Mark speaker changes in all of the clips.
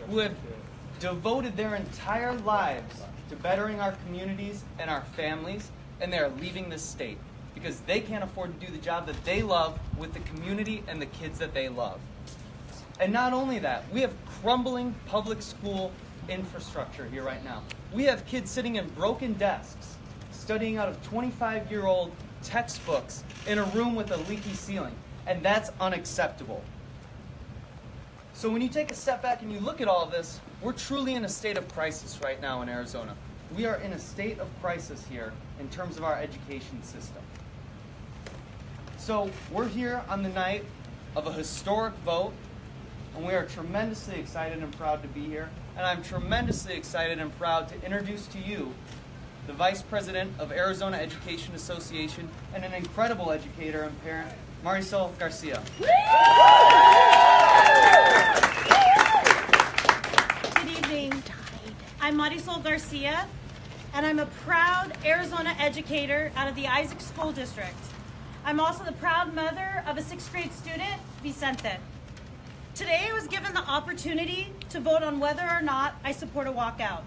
Speaker 1: who have devoted their entire lives to bettering our communities and our families, and they are leaving this state because they can't afford to do the job that they love with the community and the kids that they love. And not only that, we have crumbling public school infrastructure here right now. We have kids sitting in broken desks, studying out of 25-year-old textbooks in a room with a leaky ceiling, and that's unacceptable. So when you take a step back and you look at all of this, we're truly in a state of crisis right now in Arizona. We are in a state of crisis here in terms of our education system. So we're here on the night of a historic vote, and we are tremendously excited and proud to be here. And I'm tremendously excited and proud to introduce to you the Vice President of Arizona Education Association and an incredible educator and parent, Marisol Garcia.
Speaker 2: Good evening. I'm Marisol Garcia, and I'm a proud Arizona educator out of the Isaac School District. I'm also the proud mother of a 6th grade student, Vicente. Today I was given the opportunity to vote on whether or not I support a walkout.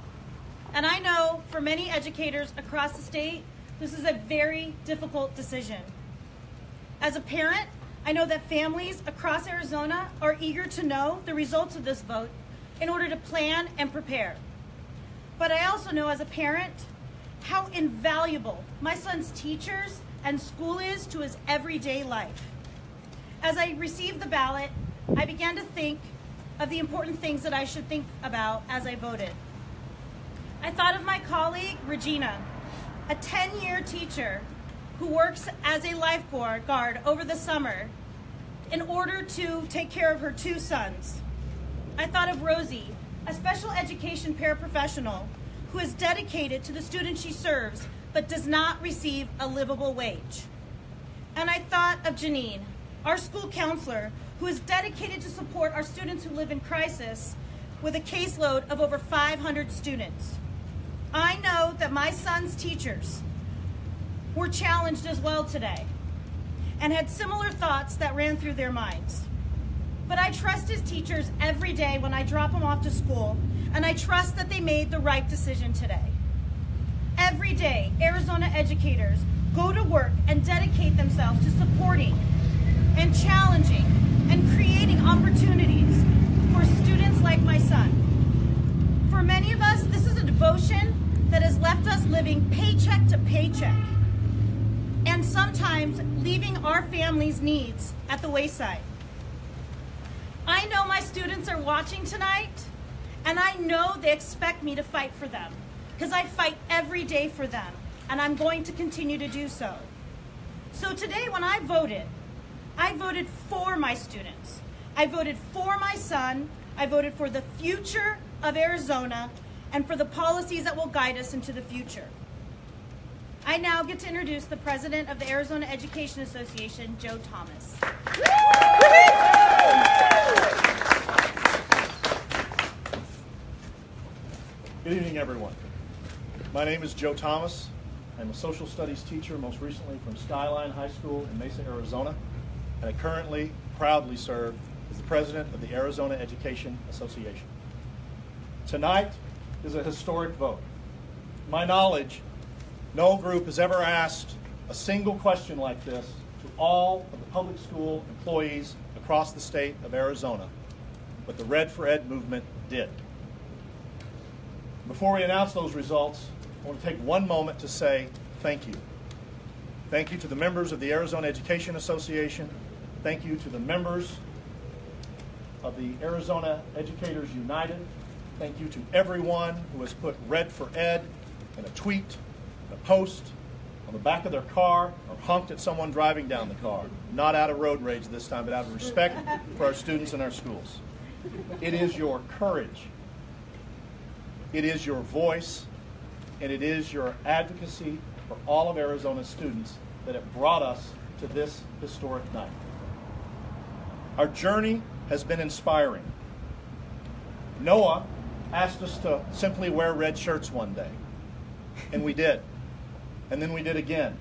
Speaker 2: And I know for many educators across the state, this is a very difficult decision. As a parent, I know that families across Arizona are eager to know the results of this vote in order to plan and prepare. But I also know as a parent how invaluable my son's teachers and school is to his everyday life. As I received the ballot, I began to think of the important things that I should think about as I voted. I thought of my colleague, Regina, a 10-year teacher who works as a lifeguard over the summer in order to take care of her 2 sons. I thought of Rosie, a special education paraprofessional who is dedicated to the students she serves but does not receive a livable wage. And I thought of Janine, our school counselor, who is dedicated to support our students who live in crisis with a caseload of over 500 students. I know that my son's teachers were challenged as well today and had similar thoughts that ran through their minds. But I trust his teachers every day when I drop them off to school, and I trust that they made the right decision today. Every day, Arizona educators go to work and dedicate themselves to supporting and challenging and creating opportunities for students like my son. For many of us, this is a devotion that has left us living paycheck to paycheck, and sometimes leaving our families' needs at the wayside. I know my students are watching tonight, and I know they expect me to fight for them, because I fight every day for them, and I'm going to continue to do so. So today when I voted for my students. I voted for my son. I voted for the future of Arizona and for the policies that will guide us into the future. I now get to introduce the president of the Arizona Education Association, Joe Thomas.
Speaker 3: Good evening, everyone. My name is Joe Thomas. I'm a social studies teacher, most recently from Skyline High School in Mesa, Arizona, and I currently proudly serve as the president of the Arizona Education Association. Tonight is a historic vote. To my knowledge, no group has ever asked a single question like this to all of the public school employees across the state of Arizona, but the Red for Ed movement did. Before we announce those results, I want to take one moment to say thank you. Thank you to the members of the Arizona Education Association. Thank you to the members of the Arizona Educators United. Thank you to everyone who has put Red for Ed in a tweet, a post, on the back of their car, or honked at someone driving down the car. Not out of road rage this time, but out of respect for our students and our schools. It is your courage, it is your voice, and it is your advocacy for all of Arizona's students that have brought us to this historic night. Our journey has been inspiring. Noah asked us to simply wear red shirts one day, and we did. And then we did again.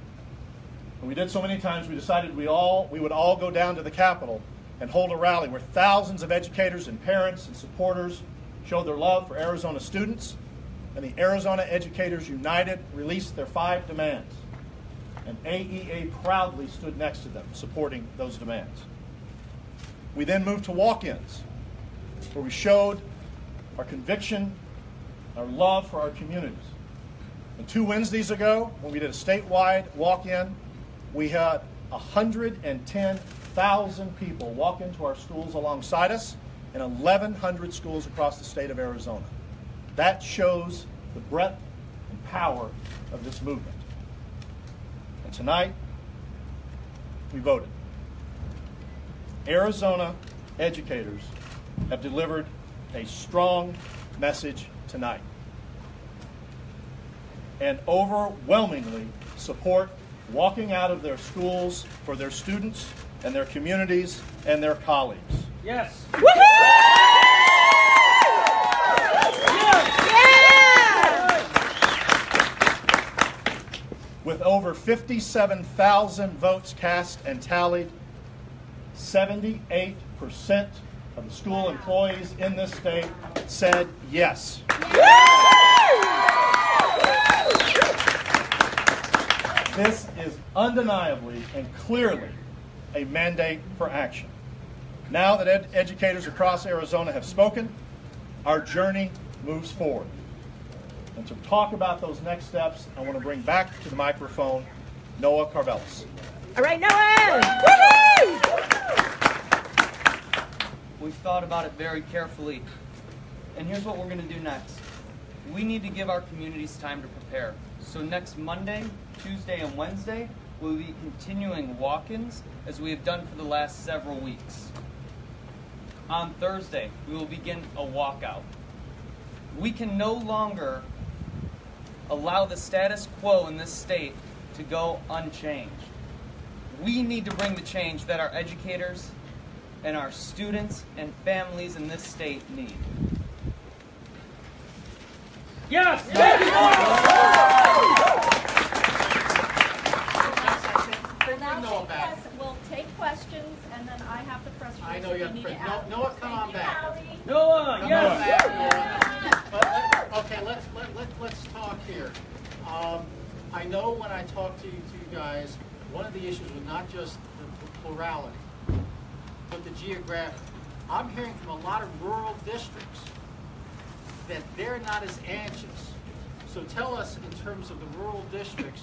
Speaker 3: And we did so many times we decided we would all go down to the Capitol and hold a rally where thousands of educators and parents and supporters showed their love for Arizona students, and the Arizona Educators United released their 5 demands. And AEA proudly stood next to them, supporting those demands. We then moved to walk-ins, where we showed our conviction, our love for our communities. And 2 Wednesdays ago, when we did a statewide walk-in, we had 110,000 people walk into our schools alongside us in 1,100 schools across the state of Arizona. That shows the breadth and power of this movement. And tonight, we voted. Arizona educators have delivered a strong message tonight and overwhelmingly support walking out of their schools for their students and their communities and their colleagues.
Speaker 4: Yes.
Speaker 3: With over 57,000 votes cast and tallied, 78% of the school employees in this state said yes. This is undeniably and clearly a mandate for action. Now that educators across Arizona have spoken, our journey moves forward. And to talk about those next steps, I want to bring back to the microphone Noah Karvelis.
Speaker 5: All right, Noah!
Speaker 1: We've thought about it very carefully. And here's what we're going to do next. We need to give our communities time to prepare. So next Monday, Tuesday, and Wednesday, we'll be continuing walk-ins as we have done for the last several weeks. On Thursday, we will begin a walkout. We can no longer allow the status quo in this state to go unchanged. We need to bring the change that our educators and our students and families in this state need.
Speaker 4: Yes!
Speaker 5: We'll take questions, and then I have the press release.
Speaker 6: I know you have to press. Noah, come on back.
Speaker 4: Noah, yes!
Speaker 6: Okay, let's talk here. I know when I talked to you guys, one of the issues was not just the plurality, but the geographic. I'm hearing from a lot of rural districts that they're not as anxious. So tell us, in terms of the rural districts,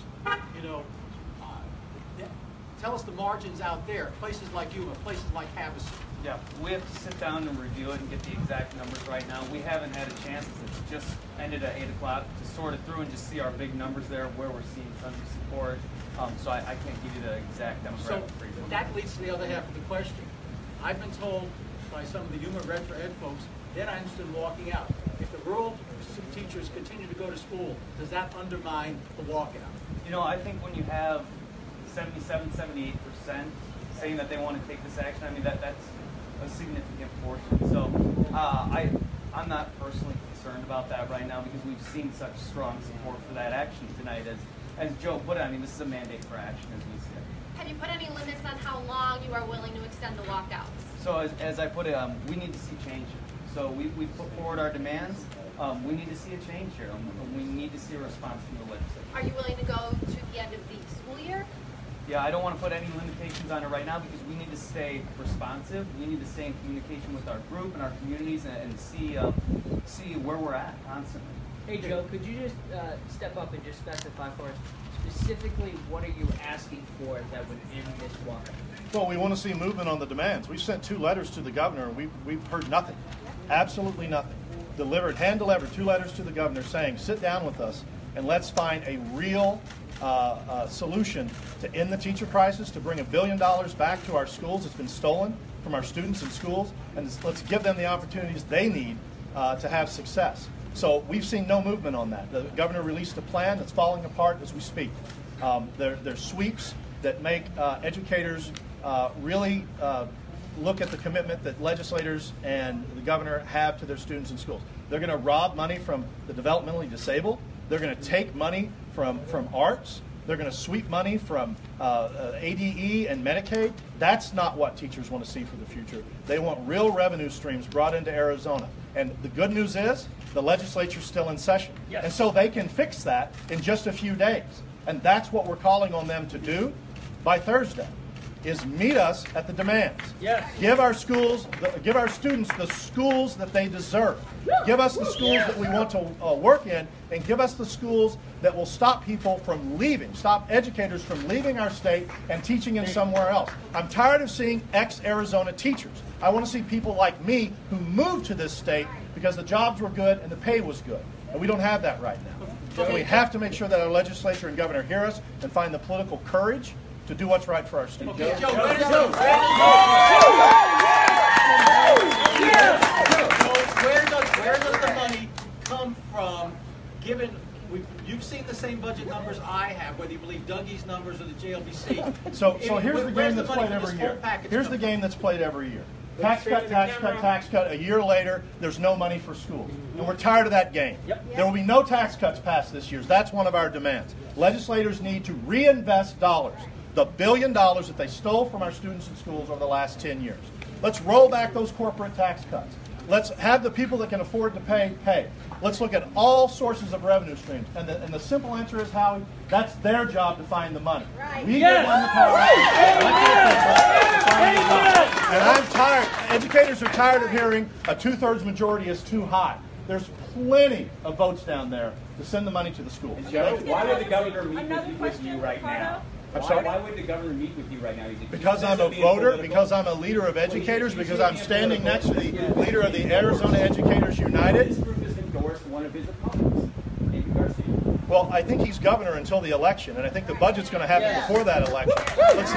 Speaker 6: tell us the margins out there, places like you and places like Havasu.
Speaker 1: Yeah, we have to sit down and review it and get the exact numbers right now. We haven't had a chance, it's just ended at 8 o'clock, to sort it through and just see our big numbers there, where we're seeing tons of support. So I can't give you the exact demographic.
Speaker 6: So that leads to the other half of the question. I've been told by some of the Human Red for Ed folks, they're not interested in walking out. If the rural teachers continue to go to school, does that undermine the walkout?
Speaker 1: I think when you have 77, 78% saying that they want to take this action, I mean, that's a significant portion. So I'm not personally concerned about that right now because we've seen such strong support for that action tonight. As Joe put it, I mean, this is a mandate for action as we see it.
Speaker 7: Have you put any limits on how long you are willing to extend the walkouts?
Speaker 1: So as I put it, we need to see change. So we put forward our demands. We need to see a change here. We need to see a response from the legislature.
Speaker 7: Are you willing to go to the end of the school year?
Speaker 1: Yeah, I don't want to put any limitations on it right now because we need to stay responsive. We need to stay in communication with our group and our communities and see where we're at constantly.
Speaker 4: Hey Joe, could you just step up and just specify for us specifically what are you asking for that would end this walkout?
Speaker 3: Well, we want to see movement on the demands. We've sent 2 letters to the governor, and we've heard nothing, absolutely nothing. Hand-delivered 2 letters to the governor saying, sit down with us and let's find a real solution to end the teacher crisis, to bring $1 billion back to our schools. It's been stolen from our students and schools, and let's give them the opportunities they need to have success. So we've seen no movement on that. The governor released a plan that's falling apart as we speak. There's sweeps that make educators really look at the commitment that legislators and the governor have to their students in schools. They're going to rob money from the developmentally disabled. They're going to take money from arts. They're going to sweep money from ADE and Medicaid. That's not what teachers want to see for the future. They want real revenue streams brought into Arizona. And the good news is the legislature's still in session.
Speaker 6: Yes.
Speaker 3: And so they can fix that in just a few days. And that's what we're calling on them to do by Thursday, is meet us at the demands.
Speaker 6: Yes.
Speaker 3: Give our schools, give our students the schools that they deserve. Give us the schools that we want to work in, and give us the schools that will stop people from leaving, stop educators from leaving our state and teaching in somewhere else. I'm tired of seeing ex-Arizona teachers. I want to see people like me who moved to this state because the jobs were good and the pay was good. And we don't have that right now. So we have to make sure that our legislature and governor hear us and find the political courage to do what's right for our students.
Speaker 6: Okay, Joe, where does the money come from, given you've seen the same budget numbers I have, whether you believe Dougie's numbers or the JLBC.
Speaker 3: So here's the game that's played
Speaker 6: for
Speaker 3: every
Speaker 6: this
Speaker 3: year.
Speaker 6: whole package
Speaker 3: Here's the
Speaker 6: coming?
Speaker 3: game that's played every year. Tax cut, tax cut, tax cut. A year later, there's no money for schools. And we're tired of that game. There will be no tax cuts passed this year. That's one of our demands. Legislators need to reinvest dollars, the $1 billion that they stole from our students and schools over the last 10 years. Let's roll back those corporate tax cuts. Let's have the people that can afford to pay. Let's look at all sources of revenue streams. And the simple answer is, Howie, that's their job to find the money.
Speaker 5: Right.
Speaker 3: We get one the power. And I'm tired. Educators are tired of hearing a 2/3 majority is too high. There's plenty of votes down there to send the money to the schools.
Speaker 8: Joe, why would the governor meet with you right now?
Speaker 3: I'm sorry?
Speaker 8: Why would the governor meet with you right now?
Speaker 3: Because I'm a voter, because I'm a leader of educators, because I'm standing next to the leader of the Arizona Educators United.
Speaker 8: This group has endorsed one of his opponents, Marisol Garcia.
Speaker 3: Well, I think he's governor until the election, and I think the budget's going to happen before that election. Let's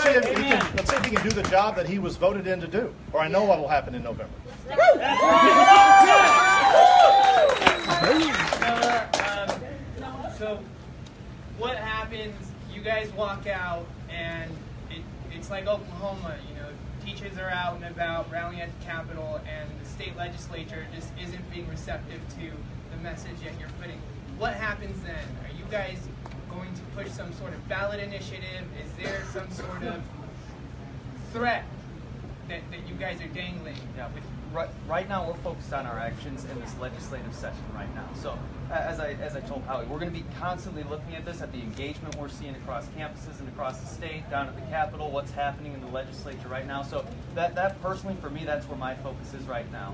Speaker 3: see if he can do the job that he was voted in to do, or I know what will happen in November.
Speaker 9: So what happens? You guys walk out, and it's like Oklahoma. You know, teachers are out and about, rallying at the Capitol, and the state legislature just isn't being receptive to the message that you're putting. What happens then? Are you guys going to push some sort of ballot initiative? Is there some sort of threat that you guys are dangling?
Speaker 1: Yeah, right now we're focused on our actions in this legislative session right now. So as I told Howie, we're going to be constantly looking at this, at the engagement we're seeing across campuses and across the state, down at the Capitol, what's happening in the legislature right now. So that personally for me, that's where my focus is right now.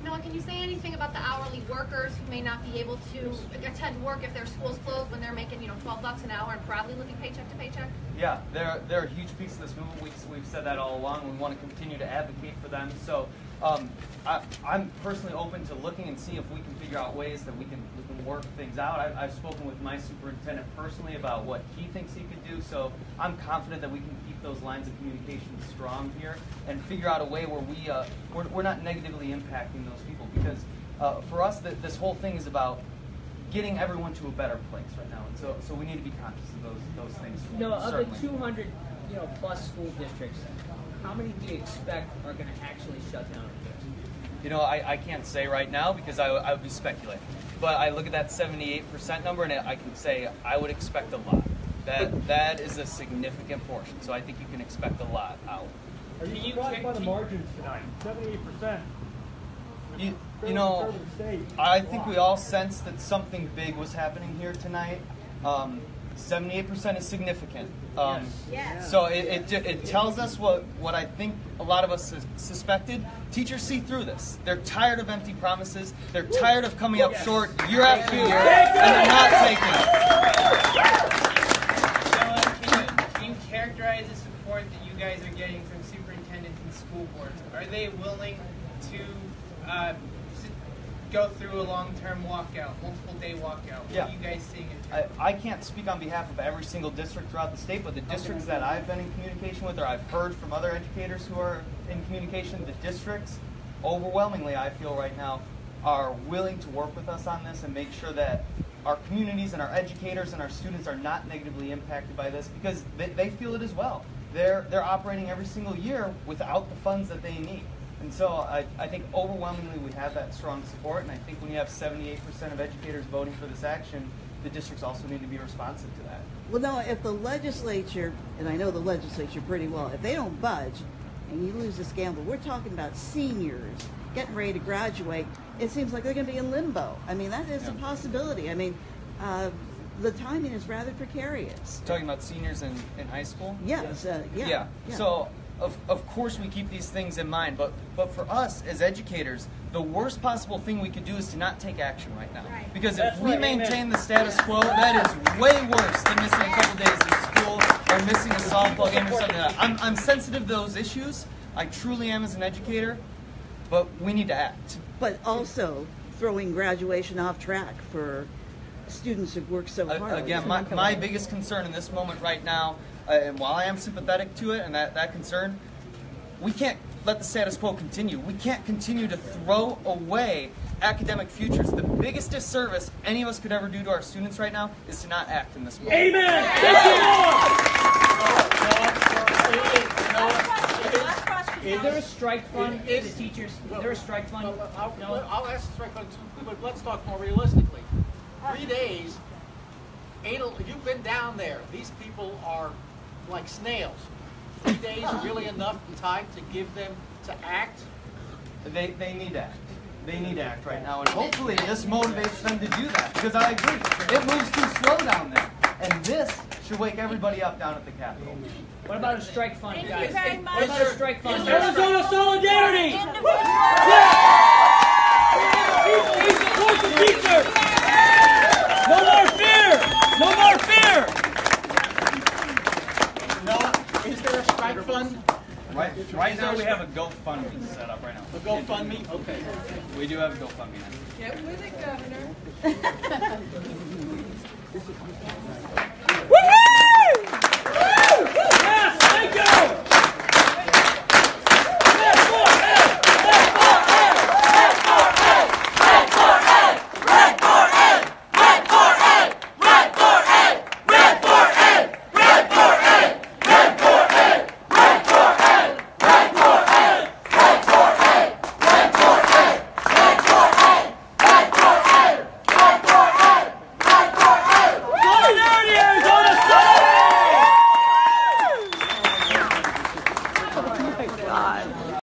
Speaker 7: Noah, can you say anything about the hourly workers who may not be able to attend work if their school's closed when they're making, $12 an hour and probably living paycheck to paycheck?
Speaker 1: Yeah, they're a huge piece of this movement. We've said that all along. We want to continue to advocate for them. So I'm personally open to looking and see if we can figure out ways that we can work things out. I've spoken with my superintendent personally about what he thinks he could do. So I'm confident that we can keep those lines of communication strong here and figure out a way where we're not negatively impacting those people, because for us this whole thing is about getting everyone to a better place right now, and so we need to be conscious of those things.
Speaker 4: No, of
Speaker 1: certainly.
Speaker 4: the 200 plus school districts, how many do you expect are going to actually shut down?
Speaker 1: I can't say right now because I would be speculating. But I look at that 78% number and I can say I would expect a lot. That is a significant portion. So I think you can expect a lot out.
Speaker 10: Are you surprised by the margins tonight? 78%.
Speaker 1: I think we all sensed that something big was happening here tonight. 78% is significant.
Speaker 5: Yes.
Speaker 1: So it tells us what I think a lot of us suspected. Teachers see through this. They're tired of empty promises. They're tired of coming up short year after year, and they're not taking it.
Speaker 9: Can you characterize the support that you guys are getting from superintendents and school boards? Are they willing to go through a long-term walkout, multiple-day walkout? What are you guys seeing in terms
Speaker 1: I can't speak on behalf of every single district throughout the state, but the districts that I've been in communication with, or I've heard from other educators who are in communication, the districts, overwhelmingly, I feel right now, are willing to work with us on this and make sure that our communities and our educators and our students are not negatively impacted by this, because they feel it as well. They're operating every single year without the funds that they need. And so I think overwhelmingly we have that strong support, and I think when you have 78% of educators voting for this action, the districts also need to be responsive to that.
Speaker 11: Well, no, if the legislature, and I know the legislature pretty well, if they don't budge, and you lose this gamble. We're talking about seniors getting ready to graduate. It seems like they're going to be in limbo. I mean, that is a possibility. I mean, the timing is rather precarious.
Speaker 1: Talking about seniors in high school?
Speaker 11: Yes, yeah.
Speaker 1: So, of course we keep these things in mind, but for us as educators, the worst possible thing we could do is to not take action right now.
Speaker 2: Right.
Speaker 1: Because if we maintain the status quo, that is way worse than missing a couple days of school or missing a softball game or something like that. I'm sensitive to those issues. I truly am as an educator, but we need to act.
Speaker 11: But also throwing graduation off track for students who've worked so hard.
Speaker 1: Again, my biggest concern in this moment right now, and while I am sympathetic to it and that concern, we can't let the status quo continue. We can't continue to throw away academic futures. The biggest disservice any of us could ever do to our students right now is to not act in this moment.
Speaker 10: Amen!
Speaker 4: Is there a strike fund for the teachers? Is there a strike fund?
Speaker 6: I'll ask the strike fund too, but let's talk more realistically. 3 days, you've been down there. These people are like snails. 3 days really enough time to give them to act?
Speaker 1: They need to act. They need to act right now, and hopefully this motivates them to do that, because I agree, it moves too slow down there, and this should wake everybody up down at the Capitol.
Speaker 4: What about a strike fund,
Speaker 2: Thank
Speaker 4: guys?
Speaker 2: you very much.
Speaker 4: What about a strike fund?
Speaker 10: Arizona solidarity! We support the teachers! No more fear! No more fear!
Speaker 6: No, is there a strike fund?
Speaker 8: Right now we have a GoFundMe set up right now.
Speaker 6: A GoFundMe? Okay.
Speaker 8: We do have a GoFundMe now.
Speaker 5: Get with it, Governor.
Speaker 10: Woo!